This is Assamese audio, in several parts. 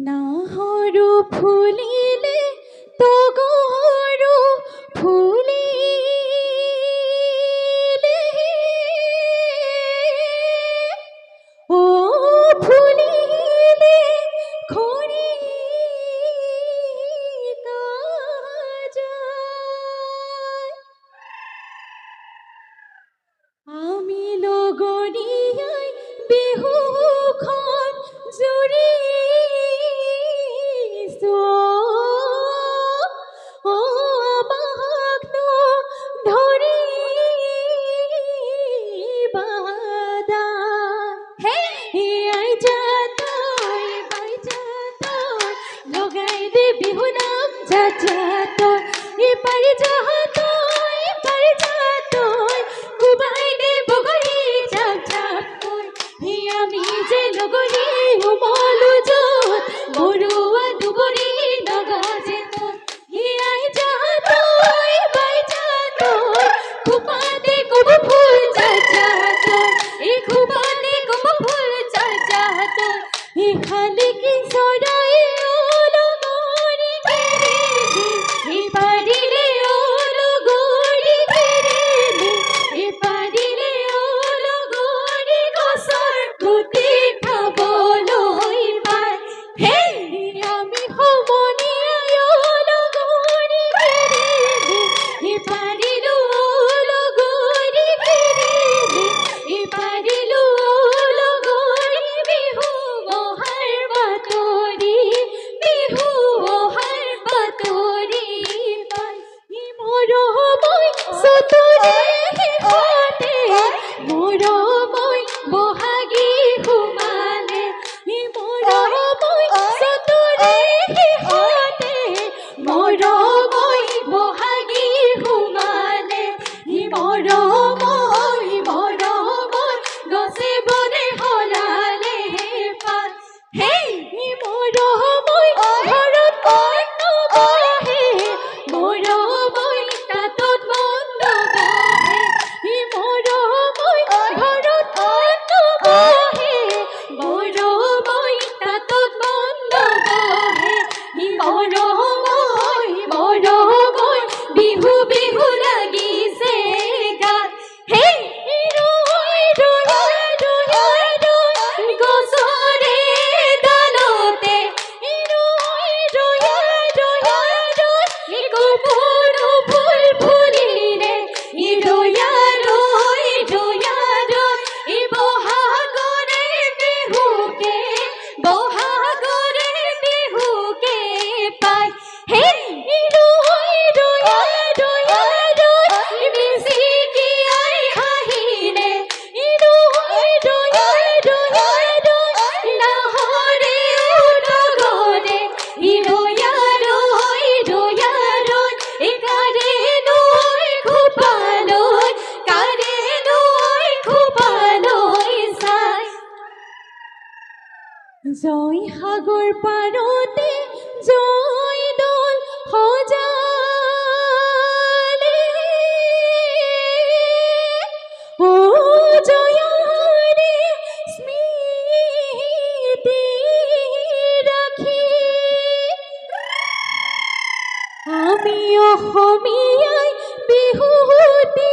নাহৰু ফুলিলে তগৰু ফুলিলে ও ফুলিলে খৰিকা যায় আমি লগৰীয়াই বিহুখন জুৰিছো ও আমাক ধৰি বাদা আই যা তই বাই যা তই লগাই দে বিহু নাম যা যা তই পাৰি যা তই পাৰি যা তই কুবাই দে বগৰী জাপ জাপ তই আমি যে লগৰী উমলো যত মৰুৱা দুবৰী নগজে তই আই যা তই বাই যা তই খুপাতে কব ফুল যা যা তই খুপাতে কব ফুল যা যা তই খালি কি চৰাই লগৰী কেৰেলি পাৰিলে লগৰী কেৰেলি পাৰিলে লগৰী গছৰ গুটি খাবলৈ পায় আমি সমনীয়াই লগৰী কেৰেলি পাৰিলো লগৰী কেৰেলি পাৰিলো লগৰী বিহু অহাৰ বাতৰি বিহু অহাৰ বাতৰি পাই মৰমৈ চতৰে শেষতে মৰমৈ বহাগী সোমালে মৰমৈ চতৰে শেষতে মৰমৈ বহাগী সোমালে মৰমৈ গছে বনে সলালে পাত মৰমৈ ঘৰত অন্ন বহে মৰমৈ তাতত মন বহে মৰমৈ ঘৰত অন্ন বহে মৰমৈ তাতত মন বহে মৰমৈ বিহু বিহু লাগিছে গাত গছৰে ডালতে কপৰু ফুল ফুলিলে ৰয়া ৰৈ বহাগৰে বিহুকে পায় মিচিকি আই হাঁহিলে নাহৰে নগৰে ৰয়া ৰৈ কাৰে নৈ খোপালৈ চাই জয় সাগৰ পাৰতে জয় দল সজালে ও জয়ৰে স্মৃতি ৰাখি আমি অসমীয়াই বিহুতি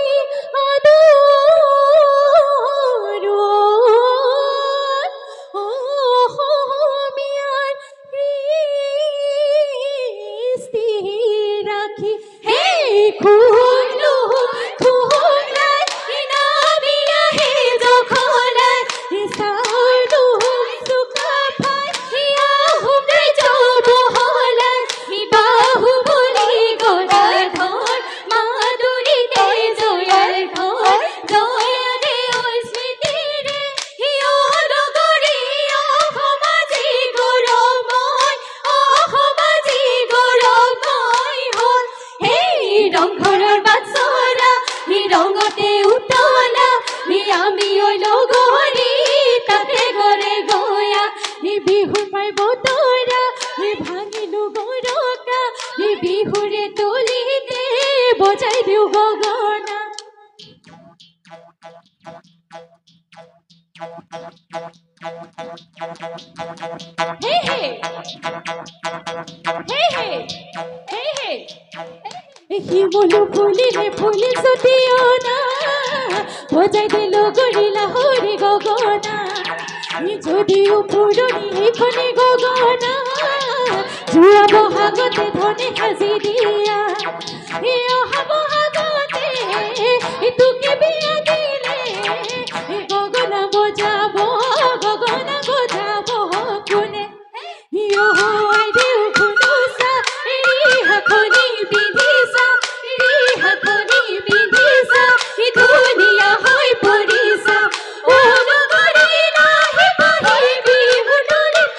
অসমীয়াৰ বিহু ফুলিলে ফুলি চুটিয়না বজাই দিল গৰিলা হৰি গগনা যদিও পুৰণি এইখনে গগনা যোৱা বহাগতে ধনে সাজি দিয়া এই অহা বহাগতে তোকে বিয়া দিলে গগনা বজাব কোনে আই দেউ খুনুচা ৰিহাখনি বিধিছা ধুনীয়া হৈ পৰিছা অ নগৰী লাহি পাহি বিহু তলিত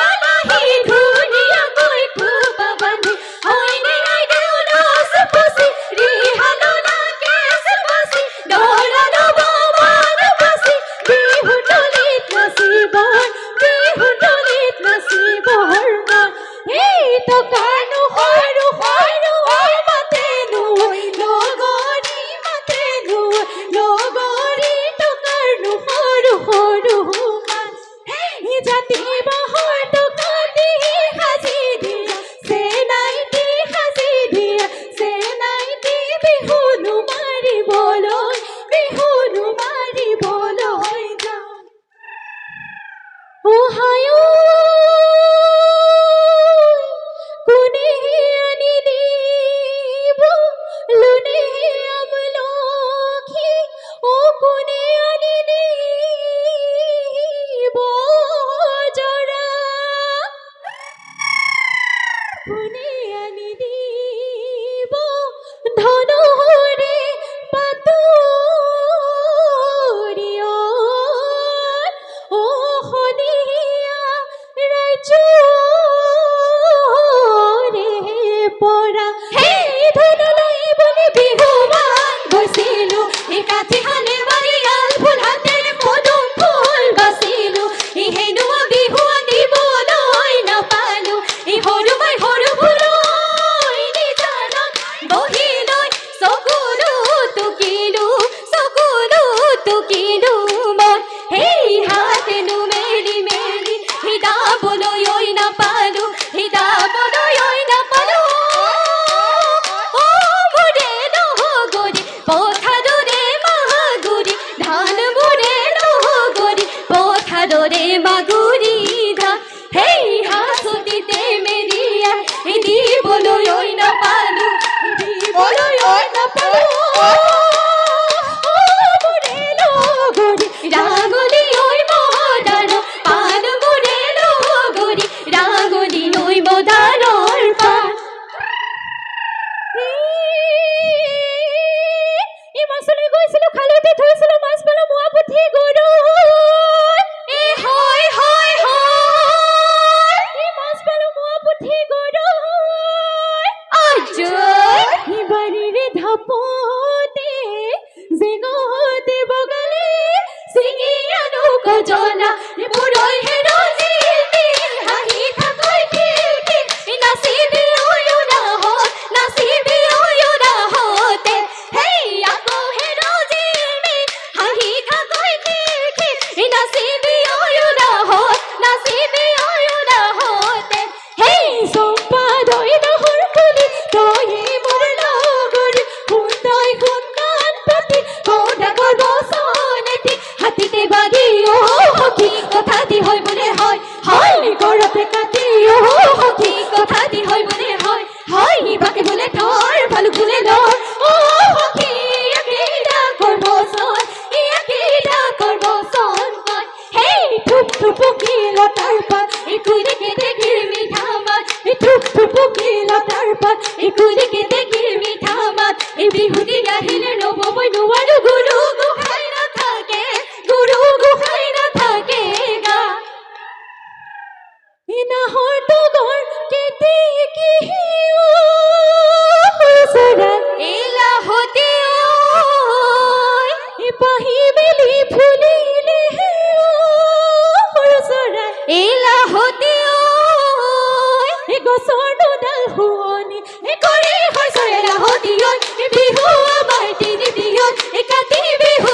লাহি ধুনীয়াকৈ খোপা বান্ধি অইনে আই দেউ লচ পচি ৰিহা ললা কেচ পচি দৰা লব মান বাচি বিহু তলিত নাচিব মন এই টকানো সৰু মাতেনো লগৰী টকাৰনো সৰু মান এই জাতি বাঁহৰ টকা দি সাজি দিয়া চেনাই দি বিহুনো মাৰিবলৈ যাওঁ ওহায় কোনে আনি দিব লুনে আমলখি ও কোনে আনি দিব জৰা কোনে আনি দিব ধনৰে পাতৰিয় ও সদিয়া ৰাজ্যৰে পৰা সেই ধনলৈ বুলি বিহুৱান গৈছিলো এই কাঠিখানে মাৰিয়াল ফুল হাতেৰে পদুম ফুল বাচিলো এই হেনুৱা বিহুৱান দিবলৈ নাপালো এই সৰু ফুললৈ নিজানত বহি লৈ চকুলো টুকিলো মই সেই হাতেনো মেলি হিদাবলৈ নাপালো মোৰে নহগৰি পথাৰৰে মাগুৰি ধান মোৰে নহগৰি পথাৰৰে মাগুৰি ধান সেই হাঁচতিতে মেৰিয়াই দিবলৈ নাপালো ৰাগলি ঐ মদাৰ পান মোৰে লগৰী ৰাগলি ঐ মদাৰৰ পান এই মাছলৈ গৈছিলো খালতে থৈছিলো মাছ পালো মোৱা পুঠি গৰু এই হয় এই মাছ পালো মোৱা পুঠি গৰু আজৈ বাৰীৰে ধাপতে জেগতে বগালে চিঙি আনো কজনা বুঢ়ৈ হেৰজি হাঁহি থাকৈ খিলখিল নাচিবি অয়ো নাহতে হেই আকৌ হেৰজি হাঁহি থাকৈ খিলখিল নাচিবি অয়ো নাহতে হেই চম্পা দৈ নহৰ কুলি তই মোৰ লগৰী সুন্দৰ পাতি কৌটা কৰিব চনেতি হাতীতে বাগি সখী কথা দি হয় বোলে হয় ঘৰতে কাটি সখী কথা দি হয় বোলে হয় বাকে বোলে থৰ ভালুক বোলে লৰ সখী একেইটা কৰিব চন হেই থুপকি লতাৰ পাত একুৰিকে দেখিৰ মিঠা মাত থুপকি লতাৰ পাত একুৰিকে দেখিৰ মিঠা মাত এই বিহুতি আহিলে ৰ'ব মই নোৱাৰো গুৰু গোসাঁই নাথাকে গা নাহৰ তগৰ কেতি কি এলাহতে পাহি বেলি ফুলিলে এলাহতে গছৰ দুডাল শুৱনি কৰি হৈছে এলাহতি বিহু আমাৰ তিনিদিন কাতি বিহু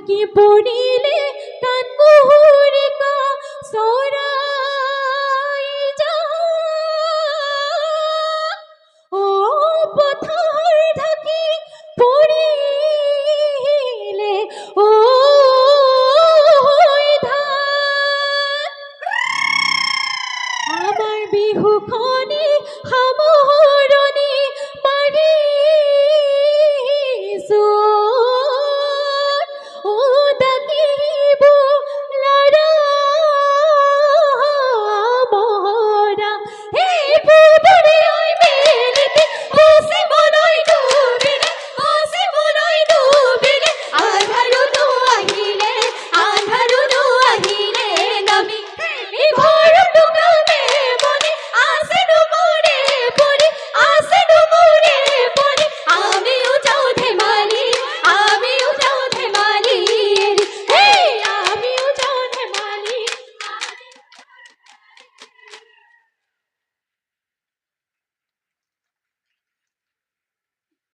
কি পড়িলে